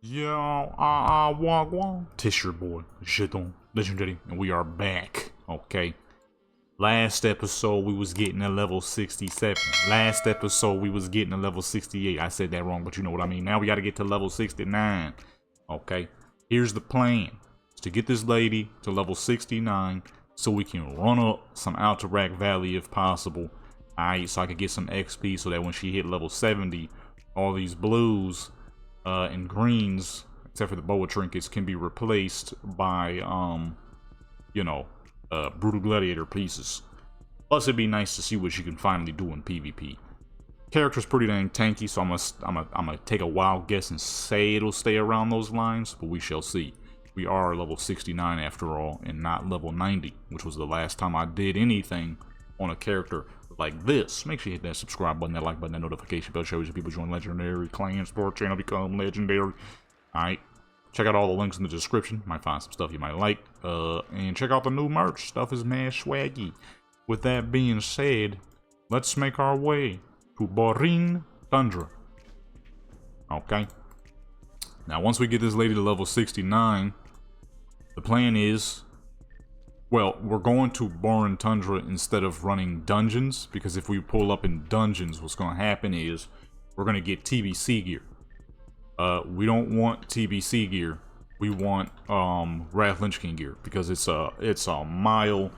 Yo, wagwan. Tish your boy, Jeton, Legendary, and we are back. Okay. Last episode we was getting a level 67. Last episode we was getting a level 68. I said that wrong, but you know what I mean. Now we gotta get to level 69. Okay. Here's the plan. It's to get this lady to level 69 so we can run up some Alterac Valley if possible. Alright, so I could get some XP so that when she hit level 70, all these blues and greens, except for the boa trinkets, can be replaced by brutal gladiator pieces. Plus it'd be nice to see what you can finally do in PvP. Character's pretty dang tanky, so I'm gonna take a wild guess and say it'll stay around those lines, but we shall see. We are level 69 after all, and not level 90, which was the last time I did anything on a character like this. Make sure you hit that subscribe button, that like button, that notification bell, shows you people join Legendary, Clan Sport Channel, become Legendary. Alright, check out all the links in the description. Might find some stuff you might like. And check out the new merch. Stuff is mad swaggy. With that being said, let's make our way to Borean Tundra. Okay. Now, once we get this lady to level 69, the plan is, well, we're going to Borean Tundra instead of running dungeons, because if we pull up in dungeons, what's going to happen is we're going to get TBC gear. We don't want TBC gear. We want Wrath Lynchkin gear, because it's a mile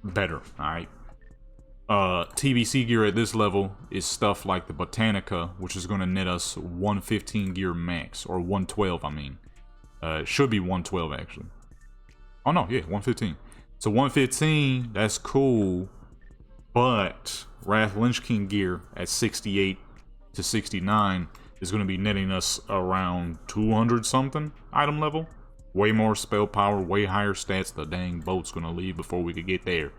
better. All right. TBC gear at this level is stuff like the Botanica, which is going to net us 115 gear max, or 112. I mean, it should be 112 actually. Oh no, yeah, 115. So 115, that's cool, but Wrath Lynchkin gear at 68 to 69 is going to be netting us around 200 something item level. Way more spell power, way higher stats. The dang boat's going to leave before we could get there,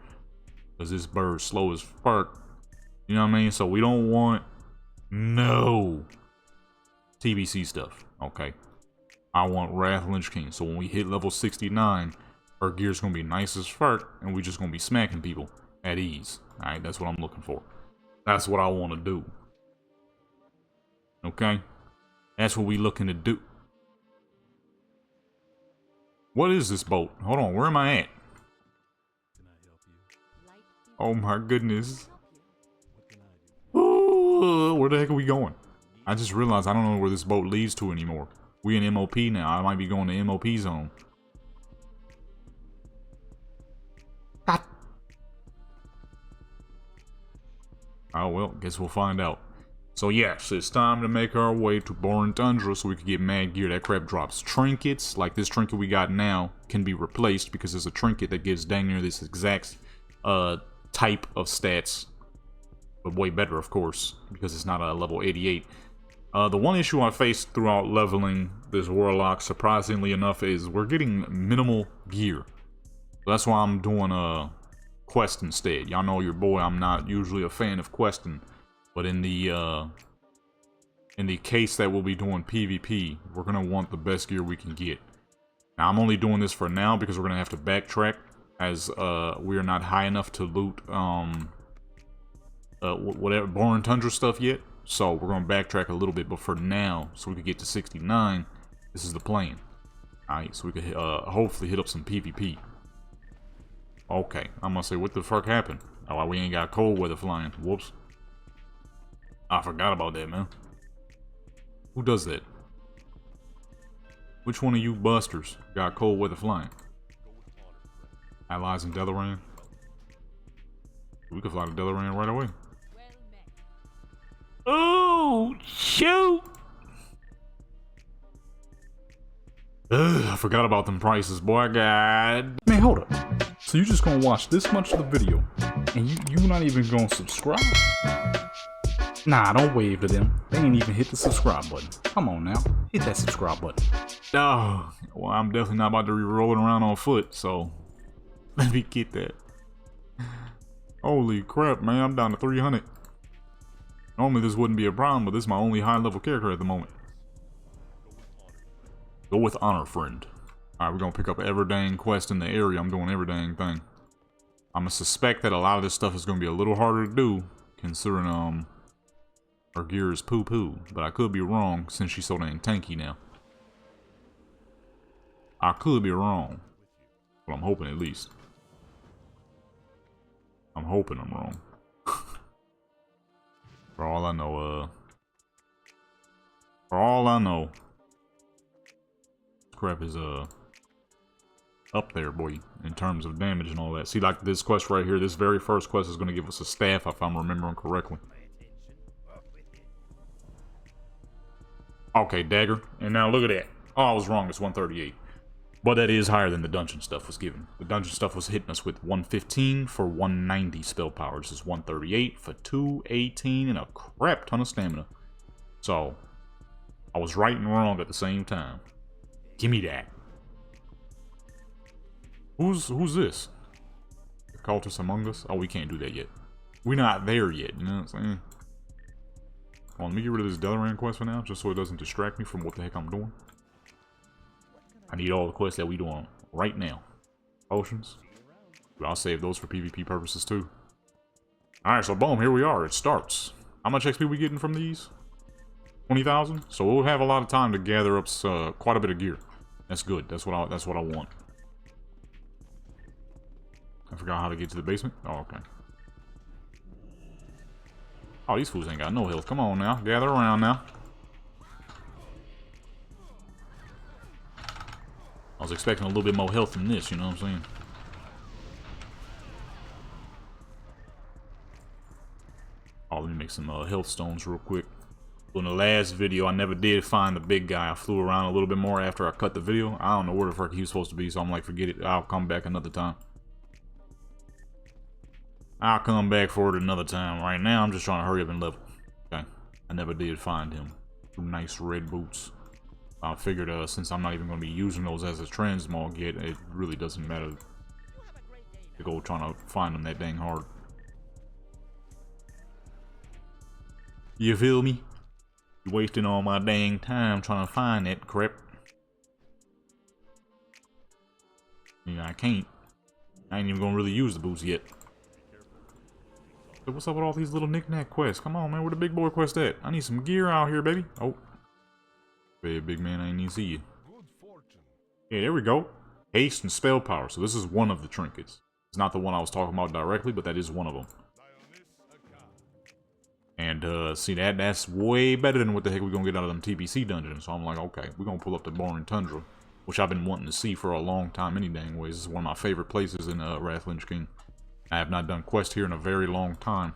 because this bird's slow as fuck. You know what I mean? So we don't want no TBC stuff, okay? I want Wrath Lynchkin. So when we hit level 69, our gear's gonna be nice as fuck, and we just gonna be smacking people at ease. Alright, that's what I'm looking for. That's what I want to do. Okay? That's what we looking to do. What is this boat? Hold on, where am I at? Oh my goodness. Ooh, where the heck are we going? I just realized I don't know where this boat leads to anymore. We in MoP now. I might be going to MoP zone. Oh well, guess we'll find out. So yes, it's time to make our way to Borean Tundra so we can get mad gear. That crap drops trinkets, like this trinket we got now, can be replaced because there's a trinket that gives dang near this exact type of stats, but way better of course, because it's not a level 88. The one issue I faced throughout leveling this Warlock, surprisingly enough, is we're getting minimal gear. So that's why I'm doing quest instead. Y'all know your boy, I'm not usually a fan of questing, but in the case that we'll be doing PvP, we're gonna want the best gear we can get. Now I'm only doing this for now because we're gonna have to backtrack, as we are not high enough to loot whatever Borean Tundra stuff yet. So we're gonna backtrack a little bit, but for now, so we can get to 69, this is the plan. Alright, so we could hopefully hit up some PvP. Okay, I'm gonna say, what the fuck happened? Oh, we ain't got cold weather flying. Whoops. I forgot about that, man. Who does that? Which one of you busters got cold weather flying? Allies in Delaran? We could fly to Delaran right away. Oh, shoot! Ugh, I forgot about them prices, boy. God. Man, hold up. So you just gonna watch this much of the video, and you not even gonna subscribe? Nah, don't wave to them. They ain't even hit the subscribe button. Come on now, hit that subscribe button. Oh, well, I'm definitely not about to be rolling around on foot, so let me get that. Holy crap, man, I'm down to 300. Normally this wouldn't be a problem, but this is my only high level character at the moment. Go with honor, friend. Alright, we're gonna pick up every dang quest in the area. I'm doing every dang thing. I'm gonna suspect that a lot of this stuff is gonna be a little harder to do, considering our gear is poo-poo. But I could be wrong since she's so dang tanky now. I could be wrong. But I'm hoping at least. I'm hoping I'm wrong. For all I know, crap is, up there, boy, in terms of damage and all that. See, like this quest right here, this very first quest is going to give us a staff, if I'm remembering correctly. Okay, dagger. And now look at that. Oh, I was wrong, it's 138. But that is higher than the dungeon stuff was given. The dungeon stuff was hitting us with 115 for 190 spell power. This is 138 for 218 and a crap ton of stamina. So, I was right and wrong at the same time. Give me that. Who's this? The cultists among us? Oh, we can't do that yet. We're not there yet, you know what I'm saying? Hold on, let me get rid of this Delaran quest for now, just so it doesn't distract me from what the heck I'm doing. I need all the quests that we doing right now. Potions. I'll save those for PvP purposes too. Alright, so boom, here we are. It starts. How much XP we getting from these? 20,000? So we'll have a lot of time to gather up quite a bit of gear. That's good. That's what I want. I forgot how to get to the basement. Oh, okay. Oh, these fools ain't got no health. Come on now. Gather around now. I was expecting a little bit more health than this, you know what I'm saying? Oh, let me make some health stones real quick. In the last video, I never did find the big guy. I flew around a little bit more after I cut the video. I don't know where the fuck he was supposed to be, so I'm like, forget it. I'll come back another time. I'll come back for it another time. Right now, I'm just trying to hurry up and level. Okay. I never did find him. Some nice red boots. I figured since I'm not even going to be using those as a transmog yet, it really doesn't matter to go trying to find them that dang hard. You feel me? You're wasting all my dang time trying to find that crap. Yeah, I can't. I ain't even going to really use the boots yet. So what's up with all these little knick-knack quests? Come on, man. Where the big boy quest at? I need some gear out here, baby. Oh. Hey, big man, I ain't even see you. Yeah, there we go. Haste and spell power. So this is one of the trinkets. It's not the one I was talking about directly, but that is one of them. And, see, that's way better than what the heck we're gonna get out of them TBC dungeons. So I'm like, okay, we're gonna pull up the Borean Tundra, which I've been wanting to see for a long time any dang ways. This is one of my favorite places in Wrathlinch King. I have not done quest here in a very long time.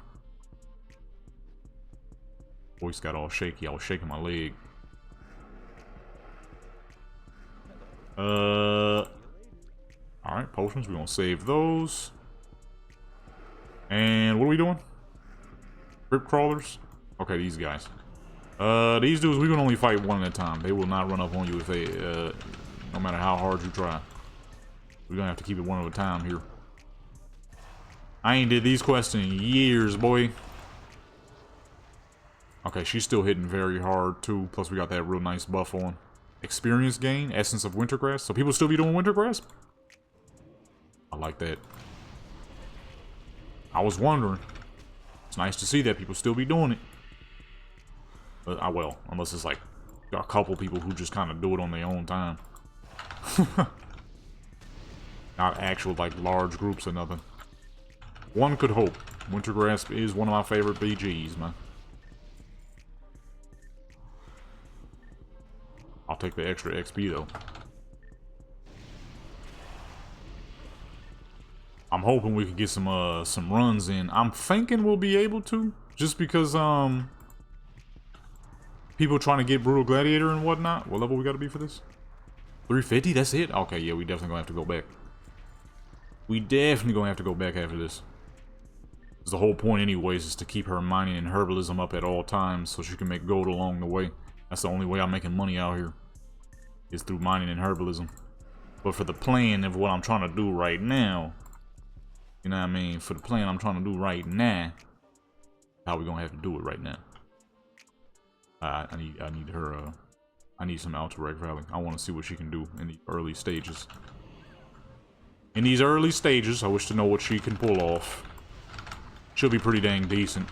Voice got all shaky. I was shaking my leg. Alright, potions. We're gonna save those. And what are we doing? Crypt crawlers? Okay, these guys. These dudes, we can only fight one at a time. They will not run up on you if they, no matter how hard you try. We're gonna have to keep it one at a time here. I ain't did these quests in years, boy. Okay, she's still hitting very hard, too. Plus, we got that real nice buff on. Experience gain, Essence of Wintergrass. So people still be doing Wintergrass? I like that. I was wondering. It's nice to see that people still be doing it. But, well, unless it's like a couple people who just kind of do it on their own time. Not actual, like, large groups or nothing. One could hope. Wintergrass is one of my favorite BGs, man. I'll take the extra XP, though. I'm hoping we can get some runs in. I'm thinking we'll be able to. Just because, people trying to get Brutal Gladiator and whatnot. What level we gotta be for this? 350? That's it? Okay, yeah, we definitely gonna have to go back. We definitely gonna have to go back after this. The whole point anyways is to keep her mining and herbalism up at all times so she can make gold along the way. That's the only way I'm making money out here. Is through mining and herbalism. But for the plan of what I'm trying to do right now, you know what I mean? For the plan I'm trying to do right now, how we gonna have to do it right now? I need her. I need some Alterac Valley. I want to see what she can do in the early stages. In these early stages, I wish to know what she can pull off. She'll be pretty dang decent.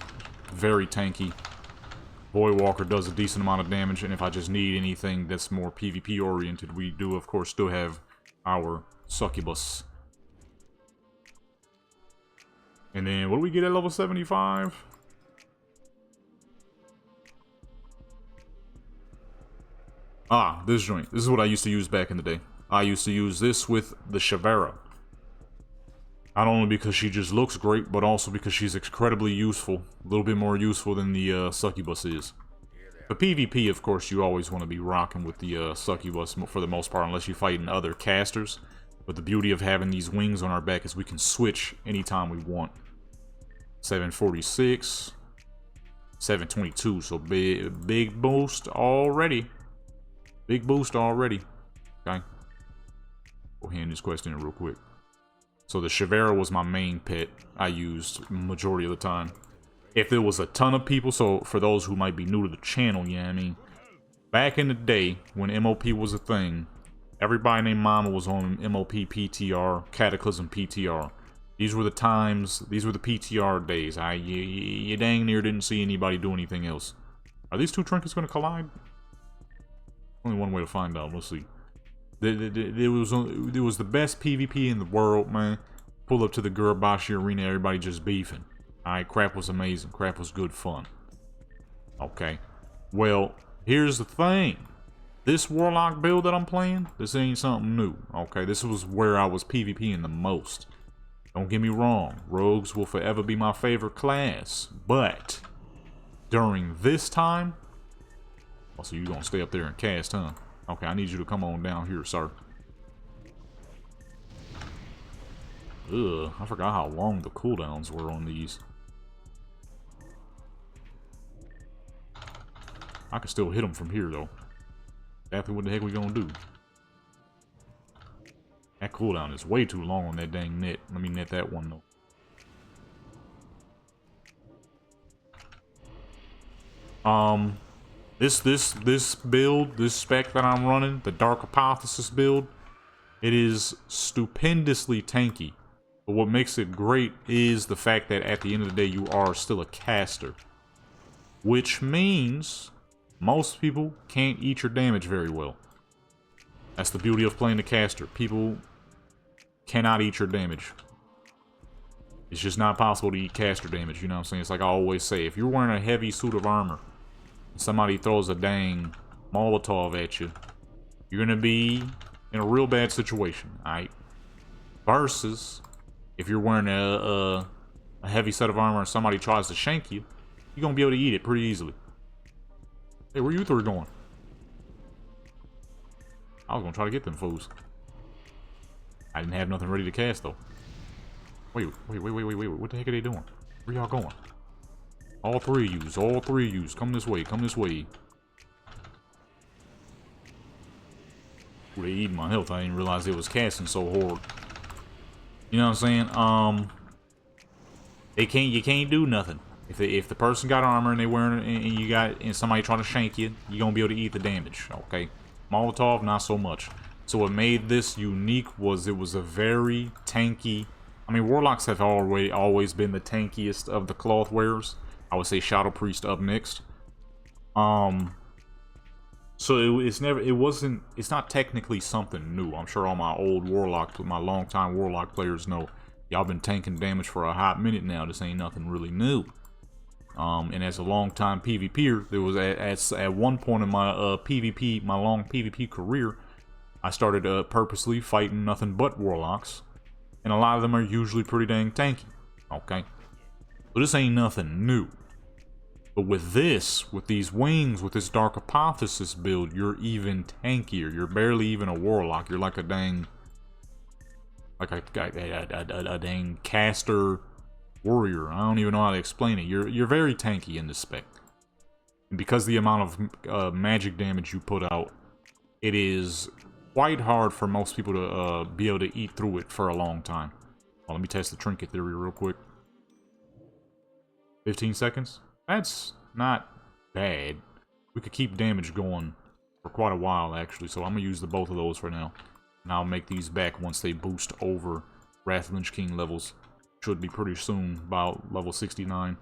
Very tanky. Void Walker does a decent amount of damage, and if I just need anything that's more PvP oriented, we do of course still have our succubus. And then, what do we get at level 75? Ah, this joint. This is what I used to use back in the day. I used to use this with the Shavera. Not only because she just looks great, but also because she's incredibly useful. A little bit more useful than the succubus is. For PvP, of course, you always want to be rocking with the succubus for the most part, unless you're fighting other casters. But the beauty of having these wings on our back is we can switch anytime we want. 746, 722, so big boost already. Big boost already. Okay. Go ahead and just question it real quick. So the Shavera was my main pet I used majority of the time. If there was a ton of people, so for those who might be new to the channel, you know what I mean? Back in the day, when MoP was a thing, everybody named Mama was on MoP PTR, Cataclysm PTR. These were the times, these were the PTR days. You dang near didn't see anybody do anything else. Are these two trinkets going to collide? Only one way to find out. Let's see. It was the best PvP in the world, man. Pull up to the Gurabashi arena, everybody just beefing. Alright, crap was amazing. Crap was good fun. Okay. Well, here's the thing. This Warlock build that I'm playing, this ain't something new. Okay, this was where I was PvPing the most. Don't get me wrong, rogues will forever be my favorite class. But, during this time... Oh, so you gonna stay up there and cast, huh? Okay, I need you to come on down here, sir. Ugh, I forgot how long the cooldowns were on these. I can still hit them from here, though. Exactly what the heck we gonna do? That cooldown is way too long on that dang net. Let me net that one, though. This build, this spec that I'm running, the Dark Hypothesis build, it is stupendously tanky. But what makes it great is the fact that at the end of the day, you are still a caster. Which means most people can't eat your damage very well. That's the beauty of playing the caster. People cannot eat your damage. It's just not possible to eat caster damage, you know what I'm saying? It's like I always say, if you're wearing a heavy suit of armor, and somebody throws a dang Molotov at you, you're gonna be in a real bad situation, alright? Versus, if you're wearing a heavy set of armor and somebody tries to shank you, you're gonna be able to eat it pretty easily. Hey, where you three going? I was gonna try to get them fools. I didn't have nothing ready to cast though. Wait, what the heck are they doing? Where y'all going? All three of yous, come this way, come this way. Ooh, they eating my health. I didn't realize it was casting so hard. You know what I'm saying? You can't do nothing. If the person got armor and they wearing it and somebody trying to shank you, you're gonna be able to eat the damage, okay? Molotov, not so much. So what made this unique was it was a very tanky. I mean, Warlocks have always been the tankiest of the cloth wearers. I would say Shadow Priest up next. So it's not technically something new. I'm sure all my longtime Warlock players know. Y'all been tanking damage for a hot minute now. This ain't nothing really new. And as a long-time PvPer, there was at one point in my my long PvP career, I started purposely fighting nothing but Warlocks, and a lot of them are usually pretty dang tanky. Okay, so this ain't nothing new. But with these wings, with this Dark Hypothesis build, you're even tankier. You're barely even a Warlock. You're like a dang, like a dang caster warrior. I don't even know how to explain it. You're very tanky in this spec. And because the amount of magic damage you put out, it is quite hard for most people to be able to eat through it for a long time. Well, let me test the trinket theory real quick. 15 seconds? That's not bad. We could keep damage going for quite a while, actually, so I'm going to use both of those for now. And I'll make these back once they boost over Wrath Lich King levels. Should be pretty soon, about level 69.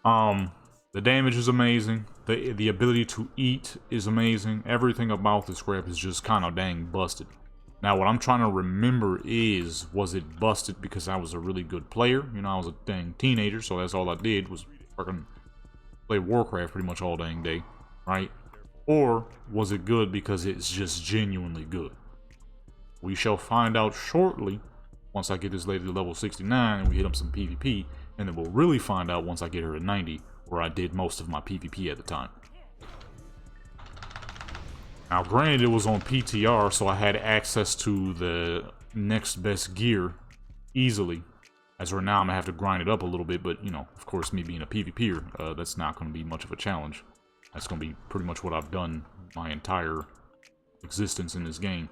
The damage is amazing. The ability to eat is amazing. Everything about this scrap is just kind of dang busted. Now, what I'm trying to remember is, was it busted because I was a really good player? You know, I was a dang teenager, so that's all I did was fucking play Warcraft pretty much all dang day, right? Or was it good because it's just genuinely good? We shall find out shortly once I get this lady to level 69 and we hit up some PvP, and then we'll really find out once I get her to 90, where I did most of my PvP at the time. Now, granted, it was on PTR, so I had access to the next best gear easily. As right now, I'm gonna have to grind it up a little bit, but, you know, of course, me being a PvPer, that's not gonna be much of a challenge. That's gonna be pretty much what I've done my entire existence in this game.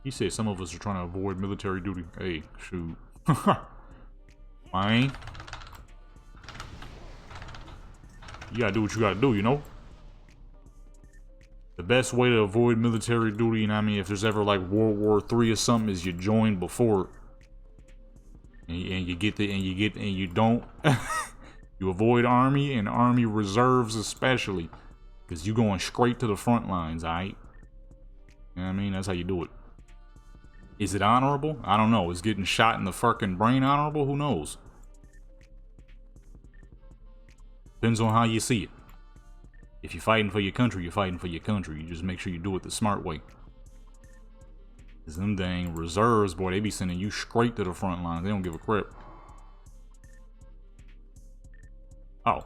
He said some of us are trying to avoid military duty. Hey, shoot. Man. You gotta do what you gotta do, you know? The best way to avoid military duty, you know what I mean, if there's ever like World War III or something, is you join before and you get the, and you don't you avoid army and army reserves especially, because you going straight to the front lines, alright? You know what I mean? That's how you do it. Is it honorable? I don't know. Is getting shot in the fucking brain honorable? Who knows? Depends on how you see it. If you're fighting for your country, you're fighting for your country. You just make sure you do it the smart way. Cause them dang reserves, boy, they be sending you straight to the front line. They don't give a crap. Oh.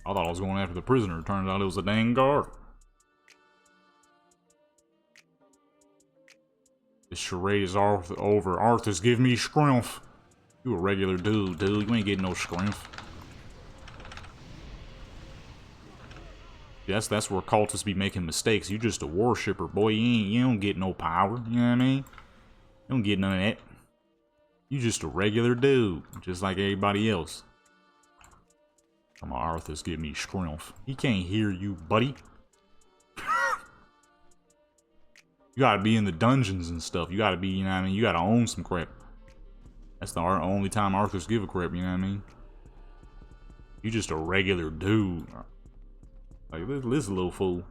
I thought I was going after the prisoner. Turns out it was a dang guard. This charade is over. Arthur's giving me scrumph. You a regular dude. You ain't getting no scrumph. That's where cultists be making mistakes. You just a worshipper, boy. You don't get no power. You know what I mean? You don't get none of that. You just a regular dude, just like everybody else. Come on, Arthur's giving me scrumph. He can't hear you, buddy. You gotta be in the dungeons and stuff. You gotta be, you know what I mean? You gotta own some crap. That's the only time Arthur's give a crap, you know what I mean? You just a regular dude. Like, this little fool.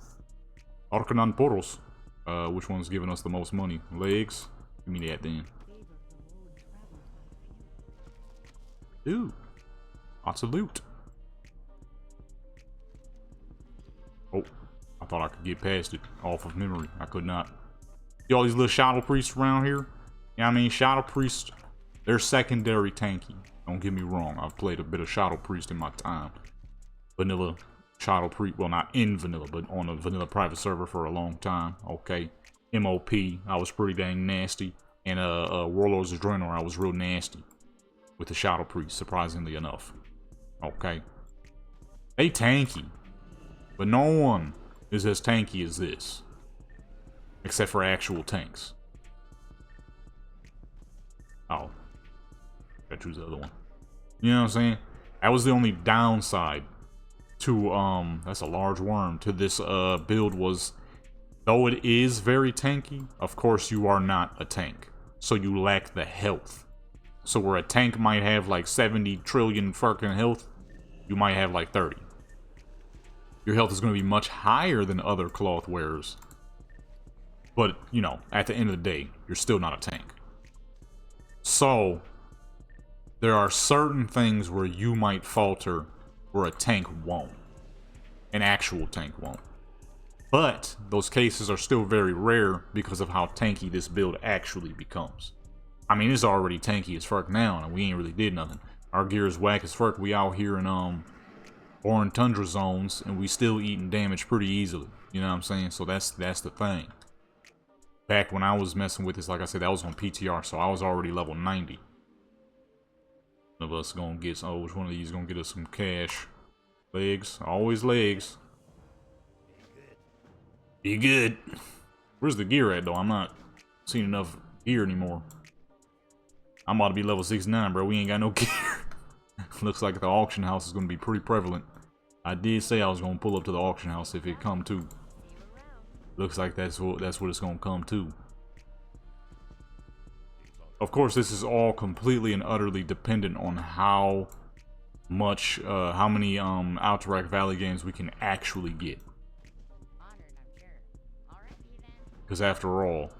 Arcanon Poros. Which one's giving us the most money? Legs? Give me that then. Ooh. Lots of loot. Oh. I thought I could get past it off of memory. I could not. See all these little shadow priests around here? Yeah, I mean, shadow priests, they're secondary tanky. Don't get me wrong. I've played a bit of shadow priest in my time. Vanilla shadow priest, well, not in vanilla, but on a vanilla private server for a long time. Okay. MoP, I was pretty dang nasty. And Warlords of Draenor, I was real nasty with the shadow priest, surprisingly enough. Okay. They tanky. But no one is as tanky as this. Except for actual tanks. Oh. Gotta choose the other one. You know what I'm saying? That was the only downside to, that's a large worm, to this build was, though it is very tanky, of course you are not a tank. So you lack the health. So where a tank might have like 70 trillion fucking health, you might have like 30. Your health is going to be much higher than other cloth wearers. But, you know, at the end of the day, you're still not a tank. So, there are certain things where you might falter where a tank won't. An actual tank won't. But, those cases are still very rare because of how tanky this build actually becomes. I mean, it's already tanky as fuck now, and we ain't really did nothing. Our gear is whack as fuck. We out here in, Borean Tundra zones, and we still eating damage pretty easily. You know what I'm saying? So that's the thing. Back when I was messing with this, like I said, that was on PTR, so I was already level 90. One of us gonna get, oh, which one of these is gonna get us some cash? Legs, always legs. Be good. Where's the gear at, though? I'm not seeing enough gear anymore. I'm about to be level 69, bro. We ain't got no gear. Looks like the auction house is gonna be pretty prevalent. I did say I was gonna pull up to the auction house if it come to. Looks like that's what it's gonna come to. Of course, this is all completely and utterly dependent on how much, how many Alterac Valley games we can actually get. Because after all,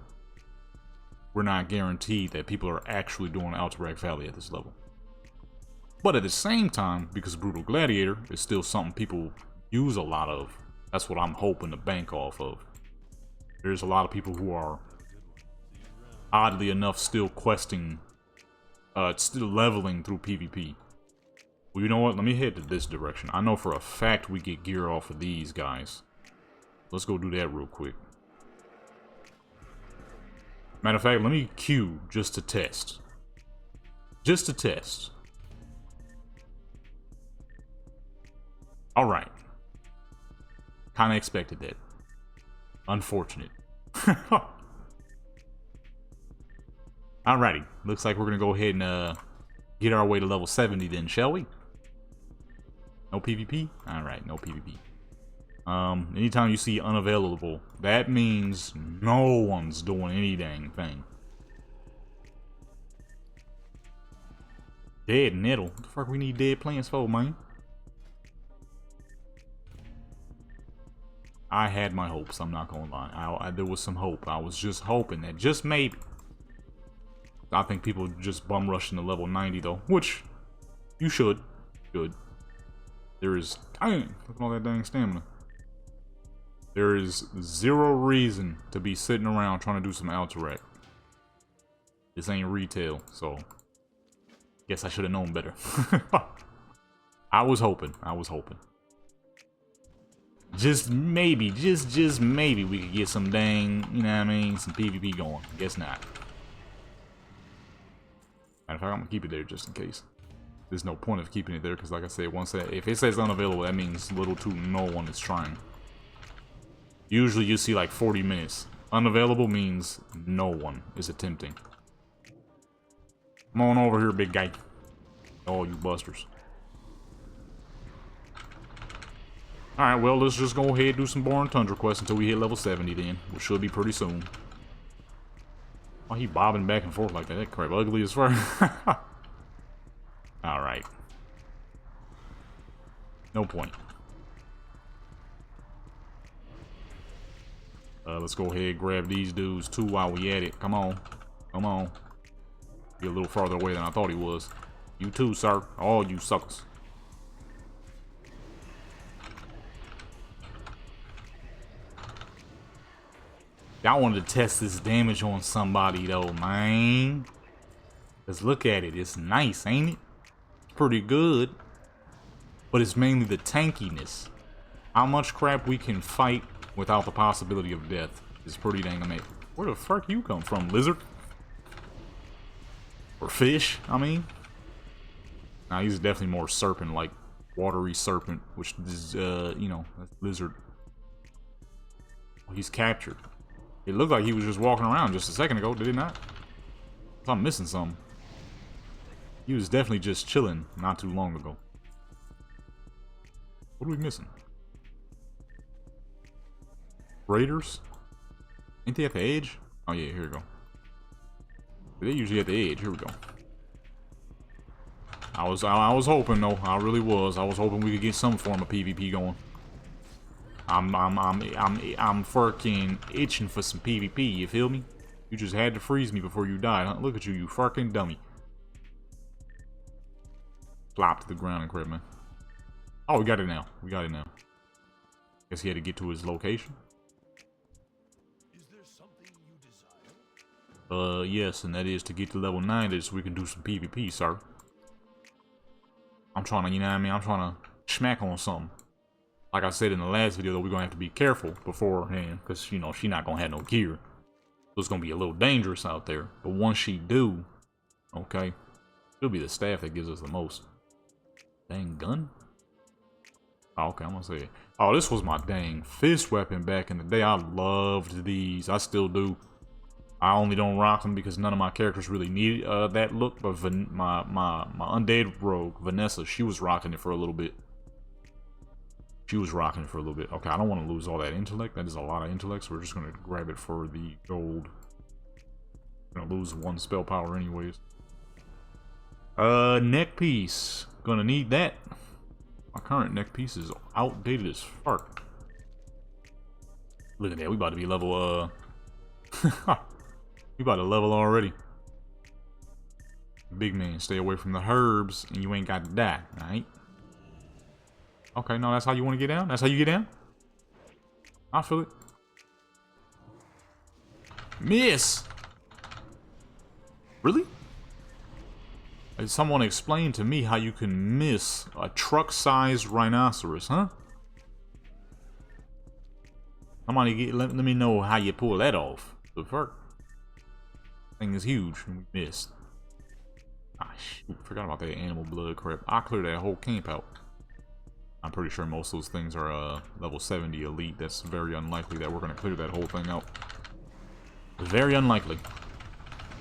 we're not guaranteed that people are actually doing Alterac Valley at this level. But at the same time, because Brutal Gladiator is still something people use a lot of, that's what I'm hoping to bank off of. There's a lot of people who are, oddly enough, still questing, still leveling through PvP. Well, you know what? Let me head to this direction. I know for a fact we get gear off of these guys. Let's go do that real quick. Matter of fact, let me queue just to test. Just to test. Alright. Kinda expected that. Unfortunate. Alrighty. Looks like we're gonna go ahead and get our way to level 70 then, shall we? No PvP? Alright, no PvP. Anytime you see unavailable, that means no one's doing any dang thing. Dead nettle? What the fuck we need dead plants for, man? I had my hopes, I'm not gonna lie. There was some hope. I was just hoping that just maybe. I think people just bum rushing to level 90 though, which you should. Good. There is, dang, look at all that dang stamina. There is zero reason to be sitting around trying to do some Alterac. This ain't retail, so guess I should have known better. I was hoping. Just maybe, just maybe we could get some dang, you know what I mean, some PvP going. Guess not. Matter of fact, I'm gonna keep it there just in case. There's no point of keeping it there because, like I said, if it says unavailable, that means little to no one is trying. Usually you see like 40 minutes. Unavailable means no one is attempting. Come on over here, big guy. Oh, you busters. Alright, well, let's just go ahead and do some Borean Tundra quests until we hit level 70 then, which should be pretty soon. Oh, he bobbing back and forth like that. That crap ugly as far. Alright. No point. Let's go ahead and grab these dudes too while we at it. Come on. Come on. Be a little farther away than I thought he was. You too, sir. All you suckers. I wanted to test this damage on somebody though, man. Let's look at it. It's nice, ain't it? It's pretty good. But it's mainly the tankiness. How much crap we can fight without the possibility of death is pretty dang amazing. Where the fuck you come from, lizard? Or fish, I mean? Nah, he's definitely more serpent-like. Watery serpent, which is, you know, lizard. Oh, he's captured. It looked like he was just walking around just a second ago, did it not? So I'm missing something. He was definitely just chilling not too long ago. What are we missing? Raiders? Ain't they at the edge? Oh yeah, here we go. They're usually at the edge. Here we go. I was hoping though. I really was. I was hoping we could get some form of PvP going. I'm fucking itching for some PvP, you feel me? You just had to freeze me before you died, huh? Look at you, you fucking dummy. Flop to the ground and crap, man. Oh, we got it now. We got it now. Guess he had to get to his location. Is there something you desire? Yes, and that is to get to level 90 so we can do some PvP, sir. I'm trying to, you know what I mean? I'm trying to smack on something. Like I said in the last video, though, we're going to have to be careful beforehand. Because, you know, she's not going to have no gear. So it's going to be a little dangerous out there. But once she do, okay, it'll be the staff that gives us the most. Dang gun? Oh, okay, I'm going to say it. Oh, this was my dang fist weapon back in the day. I loved these. I still do. I only don't rock them because none of my characters really need that look. But my undead rogue, Vanessa, she was rocking it for a little bit. She was rocking it for a little bit. Okay, I don't want to lose all that intellect. That is a lot of intellect, so we're just going to grab it for the gold. Gonna lose 1 spell power anyways. Neck piece. Gonna need that. My current neck piece is outdated as fuck. Look at that, we about to be level, we about to level already. Big man, stay away from the herbs, and you ain't got to die, alright? Okay, no, that's how you want to get down? That's how you get down? I feel it. Miss! Really? Someone explain to me how you can miss a truck-sized rhinoceros, huh? Somebody let me know how you pull that off. The fuck? Thing is huge, and we missed. Ah, shoot, forgot about that animal blood crap. I cleared that whole camp out. I'm pretty sure most of those things are level 70 elite. That's very unlikely that we're gonna clear that whole thing out. Very unlikely.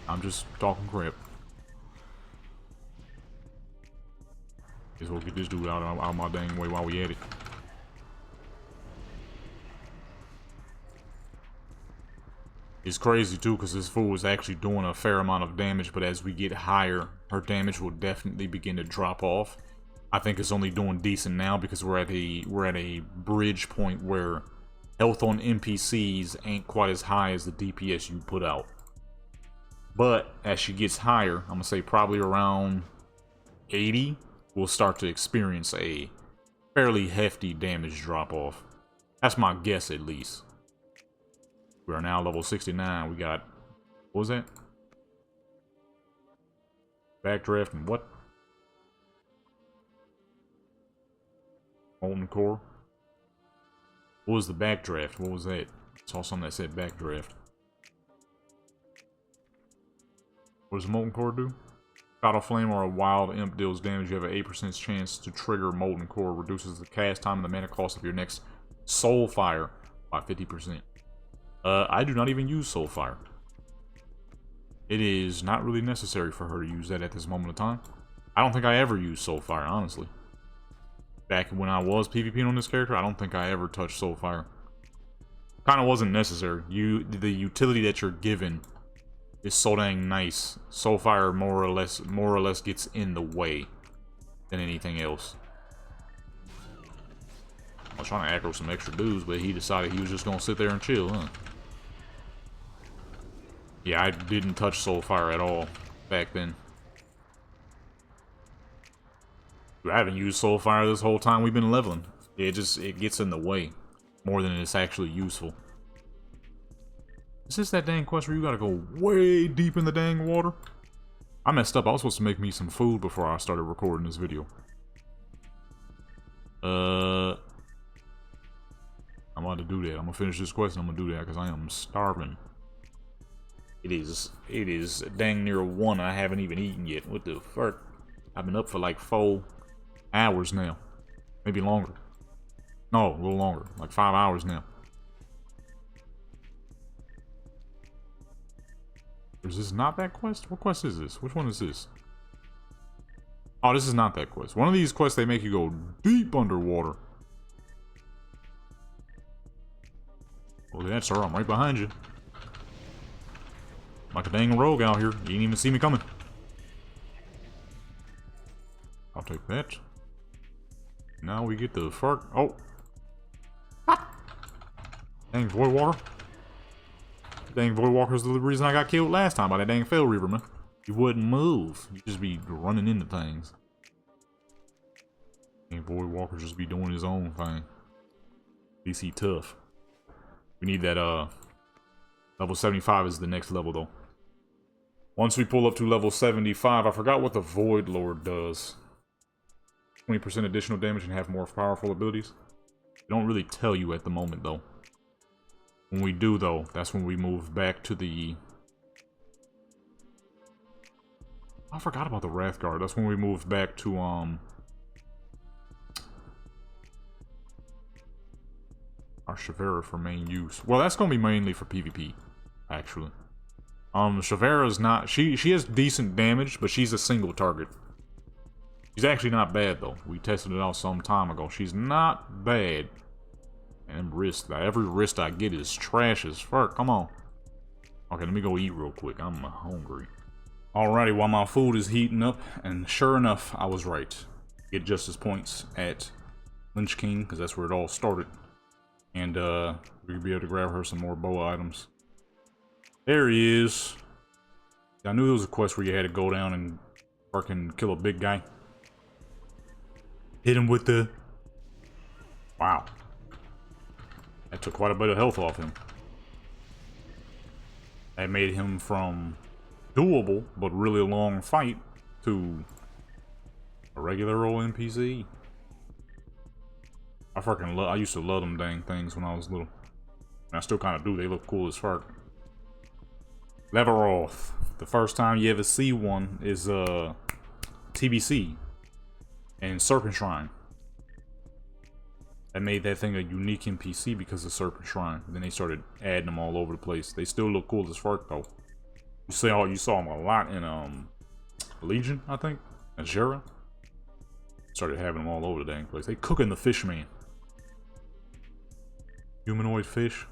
I'm just talking crap. Guess we'll get this dude out of my dang way while we at it. It's crazy too, because this fool is actually doing a fair amount of damage, but as we get higher, her damage will definitely begin to drop off. I think it's only doing decent now because we're at a bridge point where health on NPCs ain't quite as high as the DPS you put out. But as she gets higher, I'm gonna say probably around 80, we'll start to experience a fairly hefty damage drop off. That's my guess, at least. We are now level 69. We got, what was that? Backdraft and what? Molten core. What was the backdraft? What was that? I saw something that said backdraft. What does the molten core do? Battle flame or a wild imp deals damage. You have an 8% chance to trigger molten core. Reduces the cast time and the mana cost of your next soul fire by 50%. I do not even use soul fire. It is not really necessary for her to use that at this moment of time. I don't think I ever used soul fire, honestly. Back when I was PvPing on this character, I don't think I ever touched soul fire. Kind of wasn't necessary. The utility that you're given is so dang nice. Soul fire more or less gets in the way than anything else. I was trying to aggro some extra dudes, but he decided he was just gonna sit there and chill, huh? Yeah, I didn't touch soul fire at all back then. I haven't used soul fire this whole time we've been leveling. It gets in the way more than it's actually useful. Is this that dang quest where you gotta go way deep in the dang water? I messed up. I was supposed to make me some food before I started recording this video. I'm about to do that. I'm gonna finish this quest and I'm gonna do that because I am starving. It is dang near 1. I haven't even eaten yet. What the fuck? I've been up for like 4 hours now. Maybe longer. No, a little longer. Like 5 hours now. Is this not that quest? What quest is this? Which one is this? Oh, this is not that quest. One of these quests, they make you go deep underwater. Well, that's sir. I'm right behind you. Like a dang rogue out here. You didn't even see me coming. I'll take that. Now we get the fart. Oh. Dang Void Walker. Dang Void Walker's the reason I got killed last time by that dang Fell Reaver, man. You wouldn't move. You just be running into things. Dang Void Walker just be doing his own thing. DC tough. We need that, level 75 is the next level, though. Once we pull up to level 75, I forgot what the Void Lord does. 20% additional damage and have more powerful abilities. They don't really tell you at the moment, though. When we do, though, that's when we move back to the... I forgot about the Wrathguard. That's when we move back to, our Shavera for main use. Well, that's gonna be mainly for PvP, actually. Shavera's not... She has decent damage, but she's a single target. She's actually not bad, though. We tested it out some time ago. She's not bad. And wrist, every wrist I get is trash as fuck. Come on. Okay, let me go eat real quick. I'm hungry. Alrighty, while my food is heating up, and sure enough, I was right. Get justice points at Lynch King, because that's where it all started. And we could be able to grab her some more bow items. There he is. I knew there was a quest where you had to go down and fucking kill a big guy. Hit him with the... Wow. That took quite a bit of health off him. That made him from doable, but really long fight, to a regular old NPC. I used to love them dang things when I was little. And I still kind of do. They look cool as fuck. Leveroth. The first time you ever see one is TBC and Serpent Shrine. That made that thing a unique NPC because of Serpent Shrine. And then they started adding them all over the place. They still look cool as fuck though. You saw them a lot in Legion, I think. And Jera. Started having them all over the dang place. They cooking the fish man. Humanoid fish.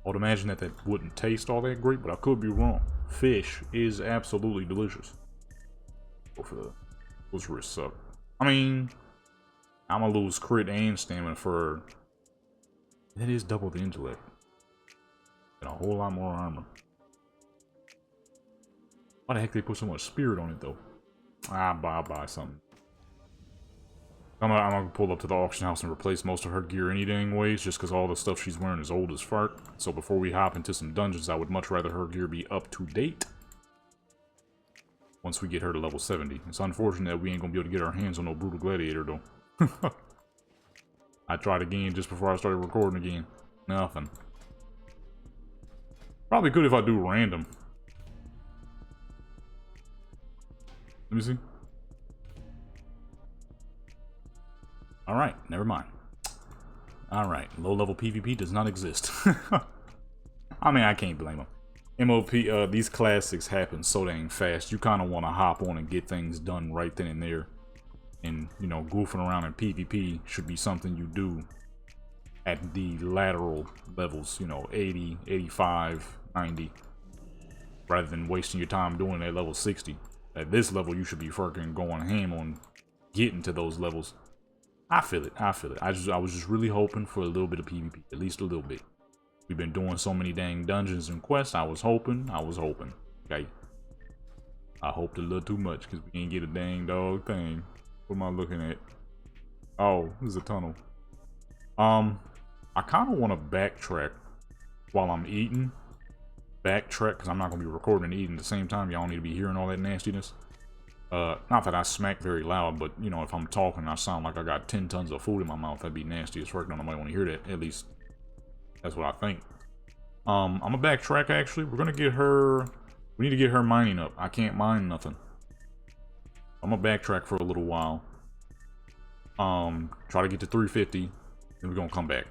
I would imagine that wouldn't taste all that great, but I could be wrong. Fish is absolutely delicious. Go for those wrists up. I mean, I'm gonna lose crit and stamina for... That is double the intellect. And a whole lot more armor. Why the heck they put so much spirit on it though? I'll buy something. I'm gonna pull up to the auction house and replace most of her gear any dang ways, just because all the stuff she's wearing is old as fuck. So before we hop into some dungeons, I would much rather her gear be up to date. Once we get her to level 70. It's unfortunate that we ain't gonna be able to get our hands on no Brutal Gladiator though. I tried again just before I started recording again. Nothing. Probably good if I do random. Let me see. Alright, never mind. Alright, low-level PvP does not exist. I mean, I can't blame them. MoP, these classics happen so dang fast. You kind of want to hop on and get things done right then and there. And, you know, goofing around in PvP should be something you do at the lateral levels, you know, 80, 85, 90. Rather than wasting your time doing it at level 60. At this level, you should be fucking going ham on getting to those levels. I feel it. I feel it. I was just really hoping for a little bit of PvP, at least a little bit. We've been doing so many dang dungeons and quests. I was hoping. Okay. I hoped a little too much because we didn't get a dang dog thing. What am I looking at? Oh, this is a tunnel. I kind of want to backtrack while I'm eating. Backtrack because I'm not gonna be recording and eating at the same time. Y'all need to be hearing all that nastiness. Not that I smack very loud, but you know, if I'm talking, I sound like I got 10 tons of food in my mouth. That'd be nasty as fuck. Nobody want to hear that. At least that's what I think. I'm gonna backtrack. Actually, we're gonna get her. We need to get her mining up. I can't mine nothing. I'm gonna backtrack for a little while. Try to get to 350, then we're gonna come back.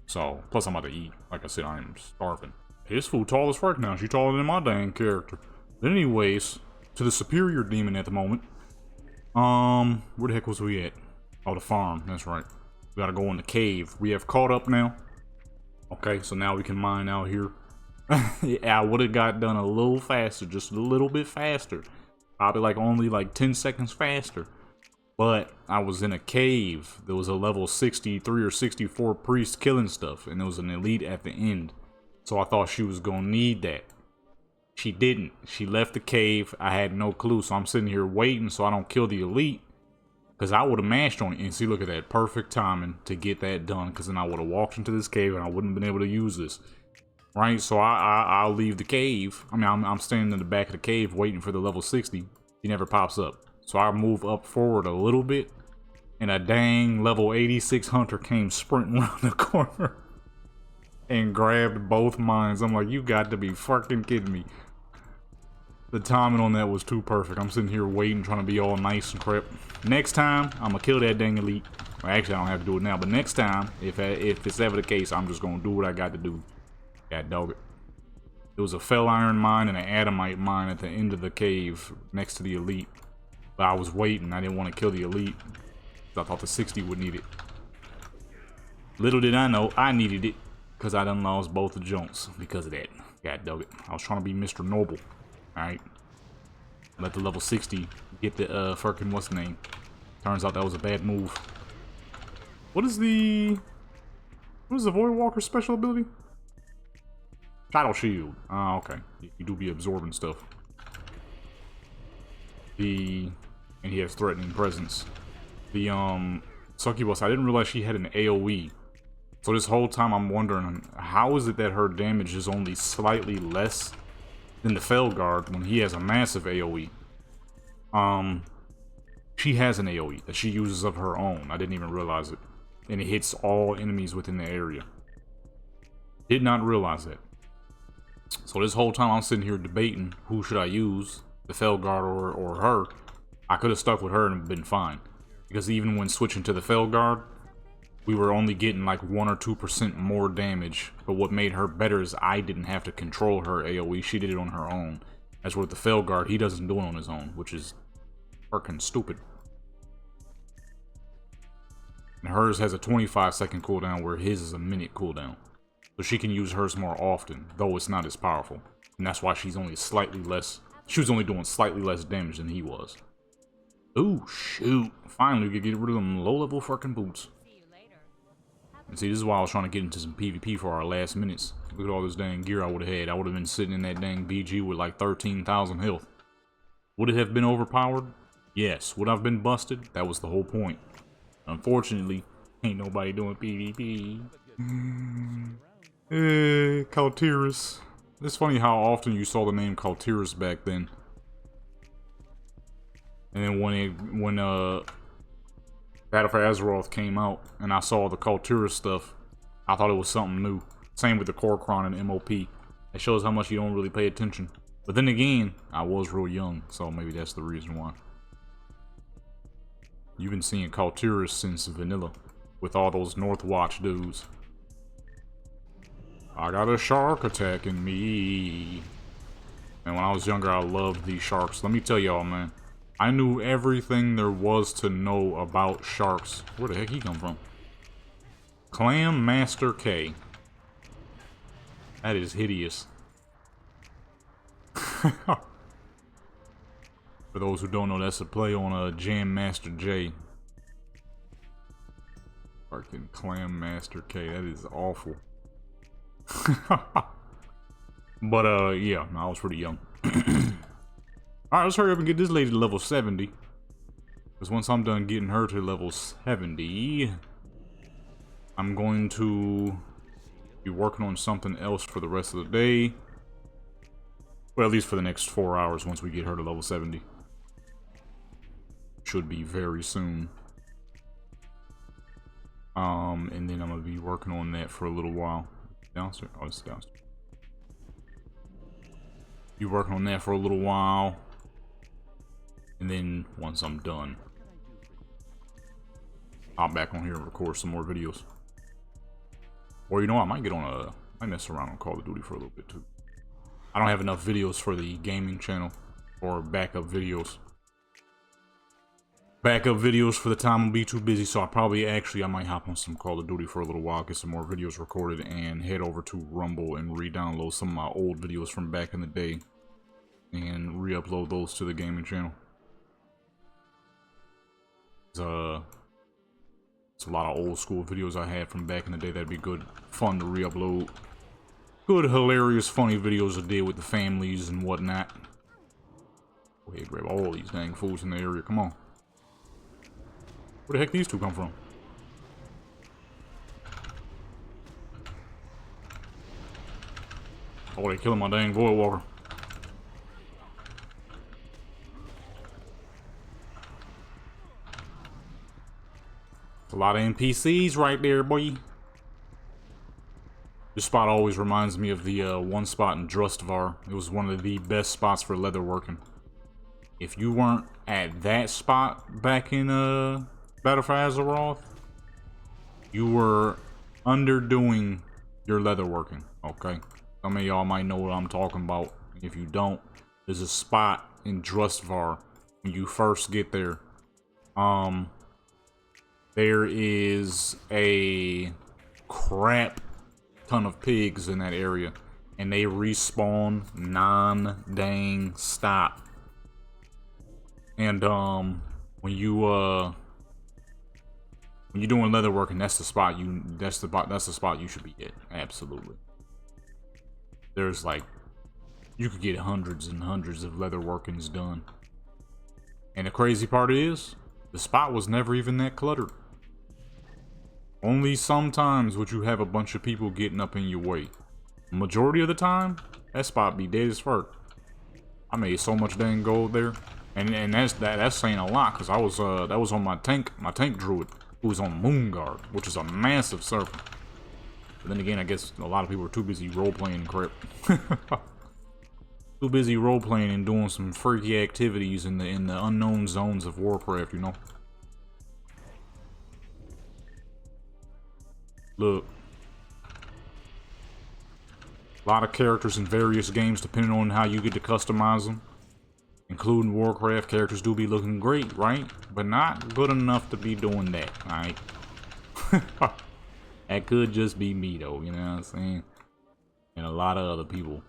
So, plus I'm about to eat. Like I said, I am starving. His food tall as fuck now. She's taller than my dang character. But anyways, to the superior demon at the moment. Where the heck was we at? Oh, the farm. That's right. We gotta go in the cave. We have caught up now. Okay, so now we can mine out here. Yeah, I would have got done a little faster, just a little bit faster. Probably like only like 10 seconds faster. But I was in a cave. There was a level 63 or 64 priest killing stuff, and there was an elite at the end. So I thought she was gonna need that. She didn't. She left the cave. I had no clue, so I'm sitting here waiting so I don't kill the elite. Because I would have mashed on it. And see, look at that. Perfect timing to get that done. Because then I would have walked into this cave and I wouldn't have been able to use this. Right? So I'll leave the cave. I mean, I'm standing in the back of the cave waiting for the level 60. He never pops up. So I move up forward a little bit. And a dang level 86 hunter came sprinting around the corner. And grabbed both mines. I'm like, you got to be fucking kidding me. The timing on that was too perfect. I'm sitting here waiting, trying to be all nice and crap. Next time, I'm gonna kill that dang elite. Well, actually, I don't have to do it now, but next time, if it's ever the case, I'm just gonna do what I got to do. God dog it. There was a fell iron mine and an adamite mine at the end of the cave next to the elite. But I was waiting. I didn't want to kill the elite. I thought the 60 would need it. Little did I know, I needed it. Because I done lost both the jumps because of that. God dog it. I was trying to be Mr. Noble. Alright. Let the level 60 get the fucking what's the name. Turns out that was a bad move. What is the Void Walker's special ability? Shadow Shield. Oh, okay. You do be absorbing stuff. And he has threatening presence. The Succubus, I didn't realize she had an AoE. So this whole time I'm wondering, how is it that her damage is only slightly less than the Felguard when he has a massive AoE? She has an AoE that she uses of her own. I didn't even realize it. And it hits all enemies within the area. Did not realize that. So this whole time I'm sitting here debating who should I use, the Felguard or her. I could have stuck with her and been fine. Because even when switching to the Felguard, we were only getting like 1 or 2% more damage. But what made her better is I didn't have to control her AoE. She did it on her own. As with the Felguard, he doesn't do it on his own, which is fucking stupid. And hers has a 25-second cooldown where his is a minute cooldown. So she can use hers more often, though it's not as powerful. And that's why she's only slightly less... She was only doing slightly less damage than he was. Ooh, shoot. Finally, we could get rid of them low-level fucking boots. And see, this is why I was trying to get into some PvP for our last minutes. Look at all this dang gear I would have had. I would have been sitting in that dang BG with like 13,000 health. Would it have been overpowered? Yes. Would I have been busted? That was the whole point. Unfortunately, ain't nobody doing PvP. Kaltiris. It's funny how often you saw the name Kaltiris back then. And then when Battle for Azeroth came out and I saw the Kaltiris stuff, I thought it was something new. Same with the Kor'kron and MoP. It shows how much you don't really pay attention. But then again, I was real young, so maybe that's the reason why. You've been seeing Kaltiris since vanilla, with all those Northwatch dudes. I got a shark attacking me. And when I was younger, I loved these sharks. Let me tell y'all, man. I knew everything there was to know about sharks. Where the heck he come from? Clam Master K. That is hideous. For those who don't know, that's a play on a Jam Master J. Fucking Clam Master K. That is awful. But yeah, I was pretty young. Alright, let's hurry up and get this lady to level 70. Because once I'm done getting her to level 70, I'm going to be working on something else for the rest of the day. Well, at least for the next 4 hours once we get her to level 70. Should be very soon. And then I'm going to be working on that for a little while. Downstairs? Oh, it's downstairs. Be working on that for a little while. And then once I'm done, I'll back on here and record some more videos. Or you know, I might get on I might mess around on Call of Duty for a little bit too. I don't have enough videos for the gaming channel or backup videos. Backup videos for the time will be too busy, so I might hop on some Call of Duty for a little while, get some more videos recorded, and head over to Rumble and re-download some of my old videos from back in the day and re-upload those to the gaming channel. It's a lot of old school videos I had from back in the day that'd be good, fun to re-upload. Good, hilarious, funny videos I did with the families and whatnot. Go ahead, grab all these dang fools in the area, come on. Where the heck these two come from? Oh, they killing my dang Void Walker. A lot of NPCs right there, boy. This spot always reminds me of the one spot in Drustvar. It was one of the best spots for leatherworking. If you weren't at that spot back in Battle for Azeroth, you were underdoing your leatherworking, okay? Some of y'all might know what I'm talking about. If you don't, there's a spot in Drustvar when you first get there. There is a crap ton of pigs in that area, and they respawn non-dang stop. And when you're doing leather working, that's the spot you should be at. Absolutely. There's like, you could get hundreds and hundreds of leather workings done. And the crazy part is, the spot was never even that cluttered. Only sometimes would you have a bunch of people getting up in your way. Majority of the time, that spot be dead as fuck. I made so much dang gold there. And that's saying a lot, because I was that was on my tank druid, who was on Moonguard, which is a massive circle. But then again, I guess a lot of people are too busy role-playing crap. Too busy role-playing and doing some freaky activities in the unknown zones of Warcraft, you know. Look. A lot of characters in various games, depending on how you get to customize them. Including Warcraft, characters do be looking great, right? But not good enough to be doing that, alright? That could just be me, though, you know what I'm saying? And a lot of other people.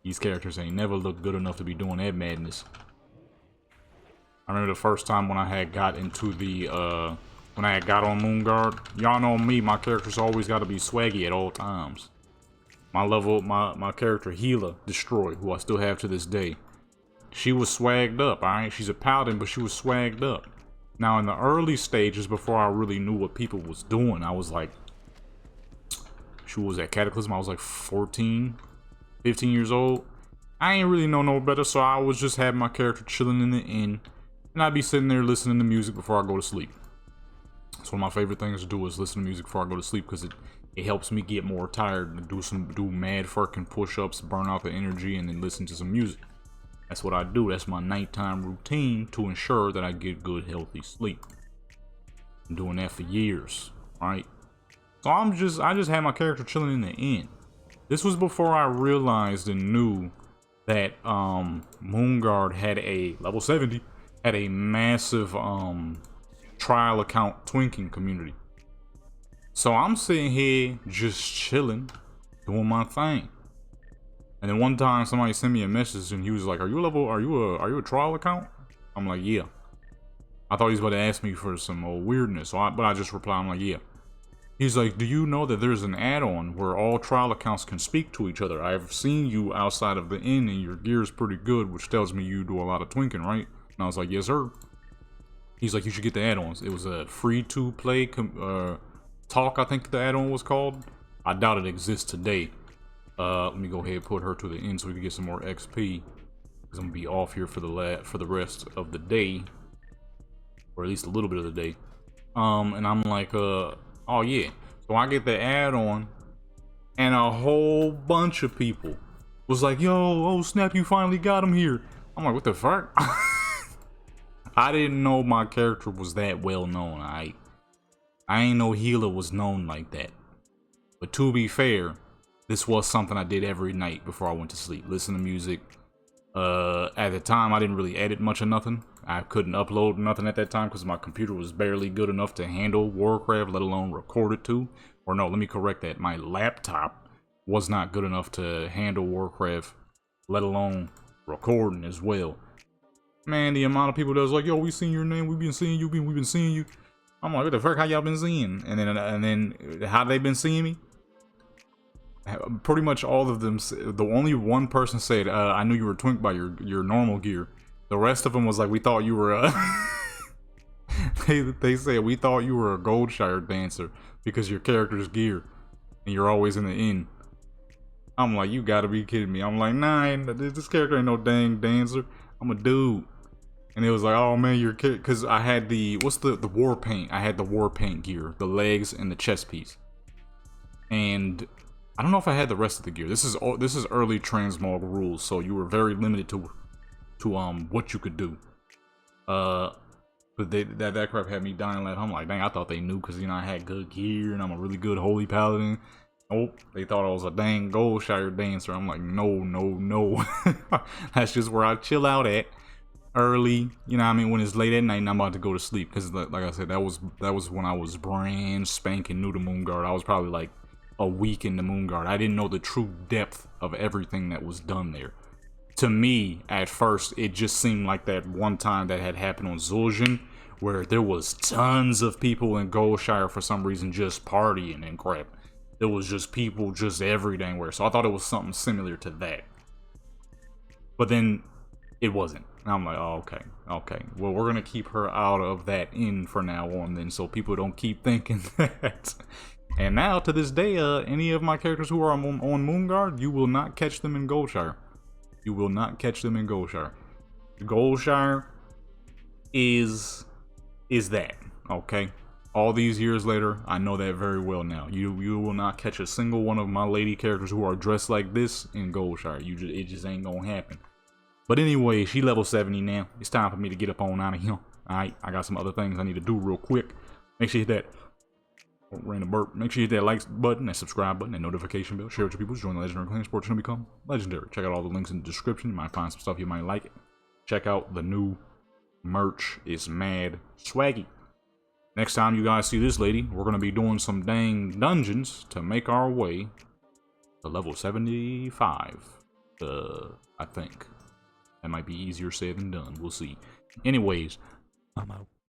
These characters ain't never looked good enough to be doing that madness. I remember the first time when I had got into the, when I had got on Moonguard. Y'all know me, my character's always got to be swaggy at all times. My character, Healer Destroy, who I still have to this day. She was swagged up, alright? She's a paladin, but she was swagged up. Now, in the early stages, before I really knew what people was doing, I was like... She was at Cataclysm, I was like 14, 15 years old. I ain't really know no better, so I was just having my character chilling in the inn. And I'd be sitting there listening to music before I go to sleep. That's one of my favorite things to do, is listen to music before I go to sleep, because it helps me get more tired and do mad fucking push-ups, burn out the energy, and then listen to some music. That's what I do. That's my nighttime routine to ensure that I get good, healthy sleep. I'm doing that for years, right? So I just had my character chilling in the inn. This was before I realized and knew that Moonguard had a level 70, had a massive trial account twinking community. So I'm sitting here just chilling, doing my thing. And then one time somebody sent me a message and he was like, are you a trial account? I'm like, yeah. I thought he was about to ask me for some old weirdness, but I just replied, I'm like, yeah. He's like, do you know that there's an add-on where all trial accounts can speak to each other? I've seen you outside of the inn and your gear's pretty good, which tells me you do a lot of twinking, right? And I was like, yes, sir. He's like, you should get the add-ons. It was a free-to-play talk, I think the add-on was called. I doubt it exists today. Let me go ahead and put her to the end so we can get some more XP. Because I'm gonna be off here for the rest of the day, or at least a little bit of the day. And I'm like, oh yeah. So I get the add-on, and a whole bunch of people was like, yo, oh snap, you finally got him here. I'm like, what the fuck? I didn't know my character was that well known. I ain't know Healer was known like that. But to be fair, this was something I did every night before I went to sleep. Listen to music. At the time, I didn't really edit much of nothing. I couldn't upload nothing at that time because my computer was barely good enough to handle Warcraft, let alone record it to. Or no, let me correct that. My laptop was not good enough to handle Warcraft, let alone recording as well. Man, the amount of people that was like, yo, we seen your name, we've been seeing you, we've been seeing you. I'm like, what the fuck, how y'all been seeing? And then how they been seeing me? Pretty much all of them, the only one person said, I knew you were twinked by your normal gear. The rest of them was like, we thought you were they said, we thought you were a Goldshire dancer because your character's gear and you're always in the inn. I'm like, you gotta be kidding me. I'm like, nah, this character ain't no dang dancer. I'm a dude. And it was like, oh man, you're kidding. Because I had the, what's the war paint? I had the war paint gear, the legs and the chest piece. And I don't know if I had the rest of the gear. This is early transmog rules, so you were very limited to what you could do. But that crap had me dying laughing. I'm like, dang, I thought they knew because, you know, I had good gear and I'm a really good holy paladin. Nope, they thought I was a dang Goldshire dancer. I'm like, no. That's just where I chill out at early, you know what I mean, when it's late at night and I'm about to go to sleep. Because like I said, that was when I was brand spanking new to Moonguard. I was probably like a week in the Moonguard. I didn't know the true depth of everything that was done there. To me, at first, it just seemed like that one time that had happened on Zul'jin, where there was tons of people in Goldshire for some reason just partying and crap. There was just people just everywhere. So I thought it was something similar to that. But then it wasn't. And I'm like, oh, okay. Well, we're gonna keep her out of that inn for now on then, so people don't keep thinking that. And now, to this day, any of my characters who are on Moonguard, you will not catch them in Goldshire. You will not catch them in Goldshire. Goldshire is that, okay? All these years later, I know that very well now. You will not catch a single one of my lady characters who are dressed like this in Goldshire. It just ain't gonna happen. But anyway, she level 70 now. It's time for me to get up on out of here. Alright, I got some other things I need to do real quick. Make sure you hit that random burp. Make sure you hit that like button, that subscribe button, that notification bell. Share with your people. Join the Legendary Clan Sports to become legendary. Check out all the links in the description. You might find some stuff you might like. Check out the new merch. It's mad swaggy. Next time you guys see this lady, we're going to be doing some dang dungeons to make our way to level 75. I think. That might be easier said than done. We'll see. Anyways, I'm out.